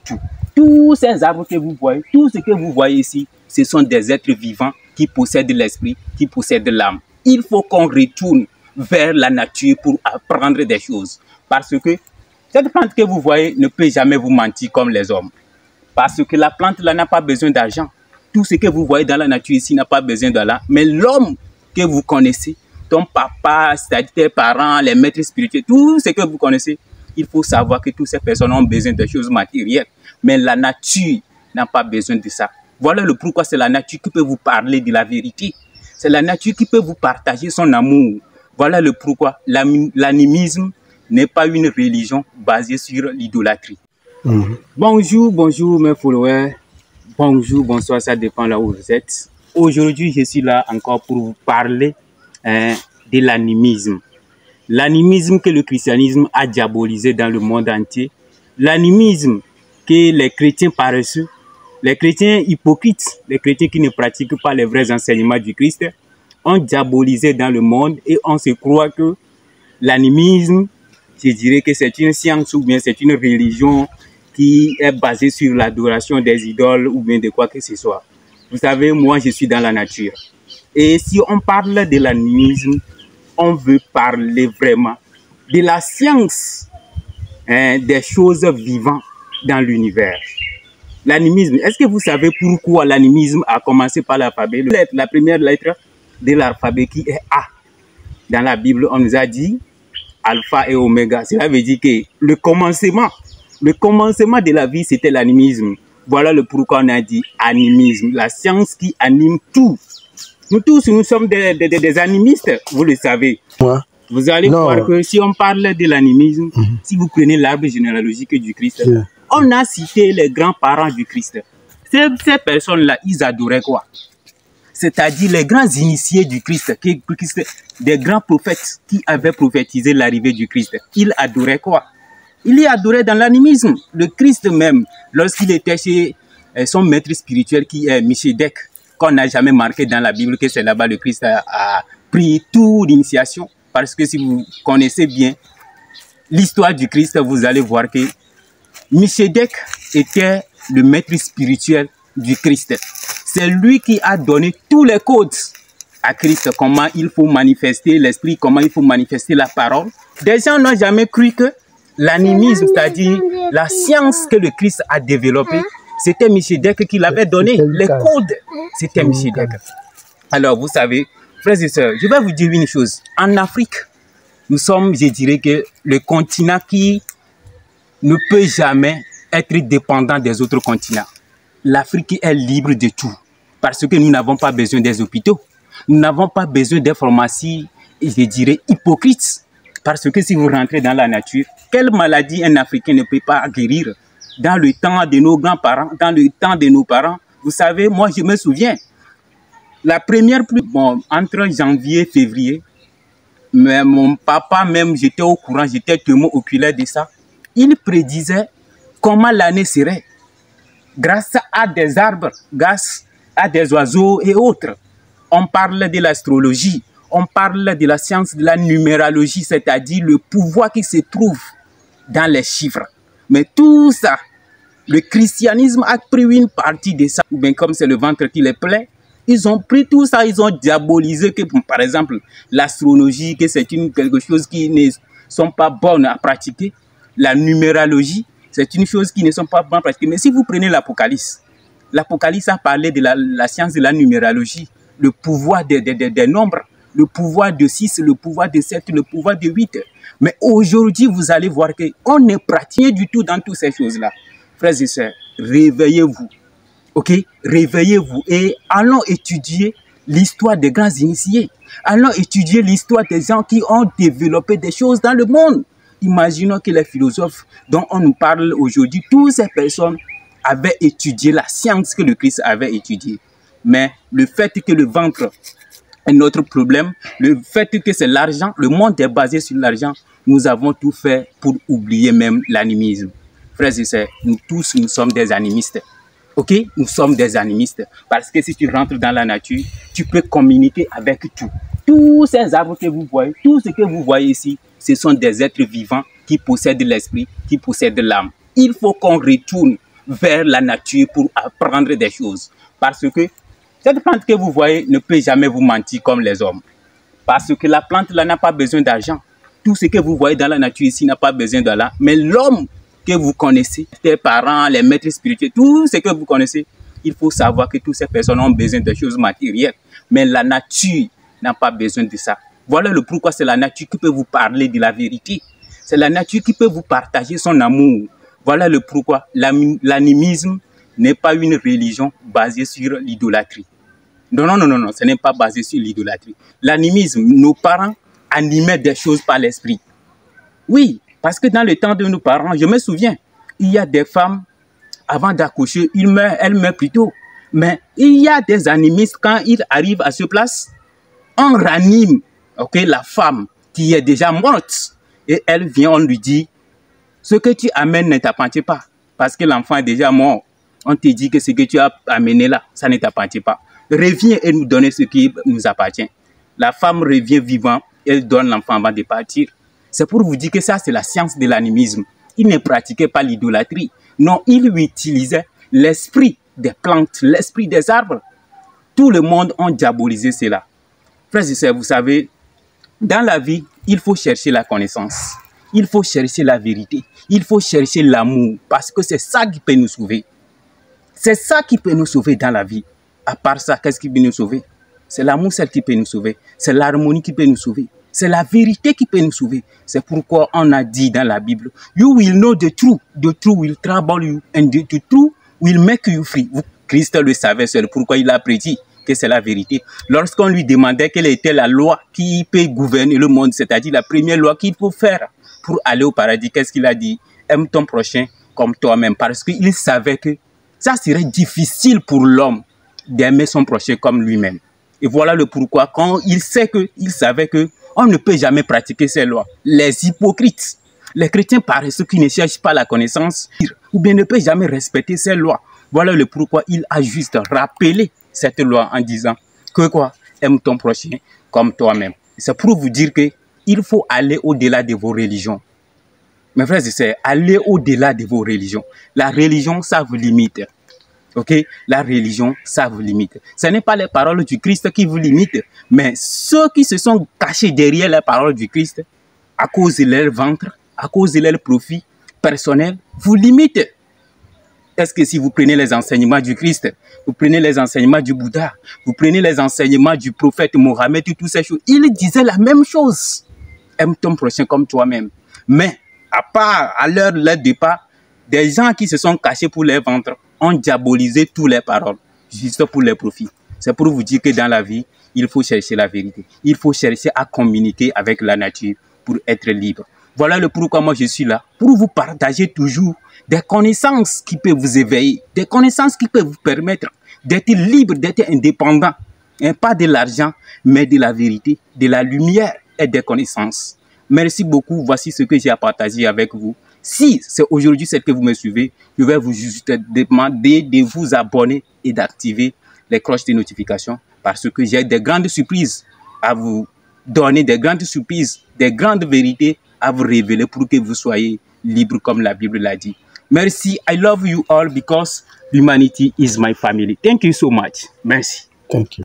tout. Tous ces arbres que vous voyez, tout ce que vous voyez ici, ce sont des êtres vivants qui possèdent l'esprit, qui possèdent l'âme. Il faut qu'on retourne vers la nature pour apprendre des choses. Parce que cette plante que vous voyez ne peut jamais vous mentir comme les hommes. Parce que la plante là n'a pas besoin d'argent. Tout ce que vous voyez dans la nature ici n'a pas besoin d'argent. Mais l'homme que vous connaissez, ton papa, c'est-à-dire tes parents, les maîtres spirituels, tout ce que vous connaissez, il faut savoir que toutes ces personnes ont besoin de choses matérielles. Mais la nature n'a pas besoin de ça. Voilà le pourquoi c'est la nature qui peut vous parler de la vérité. C'est la nature qui peut vous partager son amour. Voilà le pourquoi l'animisme n'est pas une religion basée sur l'idolâtrie. Bonjour, bonjour mes followers. Bonjour, bonsoir, ça dépend là où vous êtes. Aujourd'hui, je suis là encore pour vous parler de l'animisme. L'animisme que le christianisme a diabolisé dans le monde entier. L'animisme que les chrétiens paresseux, les chrétiens hypocrites, les chrétiens qui ne pratiquent pas les vrais enseignements du Christ, ont diabolisé dans le monde et on se croit que l'animisme, je dirais que c'est une science ou bien c'est une religion qui est basée sur l'adoration des idoles ou bien de quoi que ce soit. Vous savez, moi je suis dans la nature. Et si on parle de l'animisme, on veut parler vraiment de la science des choses vivantes dans l'univers. L'animisme, est-ce que vous savez pourquoi l'animisme a commencé par l'alphabet? La première lettre de l'alphabet qui est A. Dans la Bible, on nous a dit alpha et oméga. Cela veut dire que le commencement de la vie, c'était l'animisme. Voilà le pourquoi on a dit animisme, la science qui anime tout. Nous tous, nous sommes des animistes, vous le savez. Ouais. Vous allez voir que si on parle de l'animisme, si vous prenez l'arbre généalogique du Christ, on a cité les grands-parents du Christ. Ces personnes-là, ils adoraient quoi? C'est-à-dire les grands initiés du Christ, des grands prophètes qui avaient prophétisé l'arrivée du Christ. Ils adoraient quoi? Ils y adoraient dans l'animisme. Le Christ même, lorsqu'il était chez son maître spirituel qui est Michedek, qu'on n'a jamais marqué dans la Bible que c'est là-bas le Christ a pris toute l'initiation. Parce que si vous connaissez bien l'histoire du Christ, vous allez voir que Michedek était le maître spirituel du Christ. C'est lui qui a donné tous les codes à Christ, comment il faut manifester l'esprit, comment il faut manifester la parole. Des gens n'ont jamais cru que l'animisme, c'est-à-dire la science que le Christ a développée, c'était Michedek qui l'avait donné. Les codes, c'était Michedek. Alors, vous savez, frères et sœurs, je vais vous dire une chose. En Afrique, nous sommes, je dirais que le continent qui ne peut jamais être dépendant des autres continents. L'Afrique est libre de tout. Parce que nous n'avons pas besoin des hôpitaux. Nous n'avons pas besoin des pharmacies, je dirais, hypocrites. Parce que si vous rentrez dans la nature, quelle maladie un Africain ne peut pas guérir? Dans le temps de nos grands-parents, dans le temps de nos parents, vous savez, moi je me souviens, la première pluie, entre janvier et février, mais mon papa même, j'étais au courant, j'étais témoin oculaire de ça, il prédisait comment l'année serait grâce à des arbres, grâce à des oiseaux et autres. On parle de l'astrologie, on parle de la science de la numérologie, c'est-à-dire le pouvoir qui se trouve dans les chiffres. Mais tout ça, le christianisme a pris une partie de ça, ou bien comme c'est le ventre qui les plaît, ils ont pris tout ça, ils ont diabolisé que, par exemple, l'astrologie, que c'est quelque chose qui ne sont pas bonnes à pratiquer. La numérologie, c'est une chose qui ne sont pas bonnes à pratiquer. Mais si vous prenez l'Apocalypse, l'Apocalypse a parlé de la science de la numérologie, le pouvoir des nombres, le pouvoir de 6, le pouvoir de 7, le pouvoir de 8. Mais aujourd'hui, vous allez voir qu'on ne pratique du tout dans toutes ces choses-là. Frères et sœurs, réveillez-vous. Ok? Réveillez-vous et allons étudier l'histoire des grands initiés. Allons étudier l'histoire des gens qui ont développé des choses dans le monde. Imaginons que les philosophes dont on nous parle aujourd'hui, toutes ces personnes avaient étudié la science que le Christ avait étudiée. Mais le fait que le ventre est notre problème, le fait que c'est l'argent, le monde est basé sur l'argent, nous avons tout fait pour oublier même l'animisme. Frères et sœurs, nous tous, nous sommes des animistes. Ok? Nous sommes des animistes. Parce que si tu rentres dans la nature, tu peux communiquer avec tout. Tous ces arbres que vous voyez, tout ce que vous voyez ici, ce sont des êtres vivants qui possèdent l'esprit, qui possèdent l'âme. Il faut qu'on retourne vers la nature pour apprendre des choses. Parce que cette plante que vous voyez ne peut jamais vous mentir comme les hommes. Parce que la plante là n'a pas besoin d'argent. Tout ce que vous voyez dans la nature ici n'a pas besoin d'argent. Mais l'homme que vous connaissez, tes parents, les maîtres spirituels, tout ce que vous connaissez, il faut savoir que toutes ces personnes ont besoin de choses matérielles. Mais la nature n'a pas besoin de ça. Voilà le pourquoi c'est la nature qui peut vous parler de la vérité. C'est la nature qui peut vous partager son amour. Voilà le pourquoi l'animisme n'est pas une religion basée sur l'idolâtrie. Non, non, non, non, non, ce n'est pas basé sur l'idolâtrie. L'animisme, nos parents animaient des choses par l'esprit. Oui, parce que dans le temps de nos parents, je me souviens, il y a des femmes, avant d'accoucher, elles meurent plus tôt. Mais il y a des animistes, quand ils arrivent à ce place, on ranime la femme qui est déjà morte. Et elle vient, on lui dit, ce que tu amènes ne t'appartient pas. Parce que l'enfant est déjà mort. On te dit que ce que tu as amené là, ça ne t'appartient pas. Reviens et nous donner ce qui nous appartient. La femme revient vivant, elle donne l'enfant avant de partir. C'est pour vous dire que ça, c'est la science de l'animisme. Il ne pratiquait pas l'idolâtrie. Non, il utilisait l'esprit des plantes, l'esprit des arbres. Tout le monde a diabolisé cela. Frères et sœurs, vous savez, dans la vie, il faut chercher la connaissance. Il faut chercher la vérité. Il faut chercher l'amour. Parce que c'est ça qui peut nous sauver. C'est ça qui peut nous sauver dans la vie. À part ça, qu'est-ce qui peut nous sauver? C'est l'amour, celle qui peut nous sauver. C'est l'harmonie qui peut nous sauver. C'est la vérité qui peut nous sauver. C'est pourquoi on a dit dans la Bible, You will know the truth will trouble you, and the truth will make you free. Christ le savait seul, pourquoi il a prédit que c'est la vérité. Lorsqu'on lui demandait quelle était la loi qui peut gouverner le monde, c'est-à-dire la première loi qu'il faut faire pour aller au paradis, qu'est-ce qu'il a dit? Aime ton prochain comme toi-même. Parce qu'il savait que ça serait difficile pour l'homme d'aimer son prochain comme lui-même. Et voilà le pourquoi, quand il savait que on ne peut jamais pratiquer ces lois. Les hypocrites, les chrétiens paresseux qui ne cherchent pas la connaissance, ou bien ne peuvent jamais respecter ces lois. Voilà le pourquoi il a juste rappelé cette loi en disant que quoi? Aime ton prochain comme toi-même. C'est pour vous dire que il faut aller au-delà de vos religions. Mes frères et sœurs, allez au-delà de vos religions. La religion, ça vous limite. La religion, ça vous limite. Ce n'est pas les paroles du Christ qui vous limitent, mais ceux qui se sont cachés derrière les paroles du Christ, à cause de leur ventre, à cause de leur profit personnel, vous limitent. Est-ce que si vous prenez les enseignements du Christ, vous prenez les enseignements du Bouddha, vous prenez les enseignements du prophète Mohammed et toutes ces choses, il disait la même chose. Aime ton prochain comme toi-même. Mais à leur départ, des gens qui se sont cachés pour leur ventre ont diabolisé toutes les paroles, juste pour les profits. C'est pour vous dire que dans la vie, il faut chercher la vérité. Il faut chercher à communiquer avec la nature pour être libre. Voilà le pourquoi moi je suis là, pour vous partager toujours des connaissances qui peuvent vous éveiller, des connaissances qui peuvent vous permettre d'être libre, d'être indépendant. Et pas de l'argent, mais de la vérité, de la lumière et des connaissances. Merci beaucoup, voici ce que j'ai à partager avec vous. Si c'est aujourd'hui que vous me suivez, je vais vous juste demander de vous abonner et d'activer les cloches de notification parce que j'ai des grandes surprises à vous donner, des grandes surprises, des grandes vérités à vous révéler pour que vous soyez libre comme la Bible l'a dit. Merci, I love you all because humanity is my family. Thank you so much. Merci. Thank you.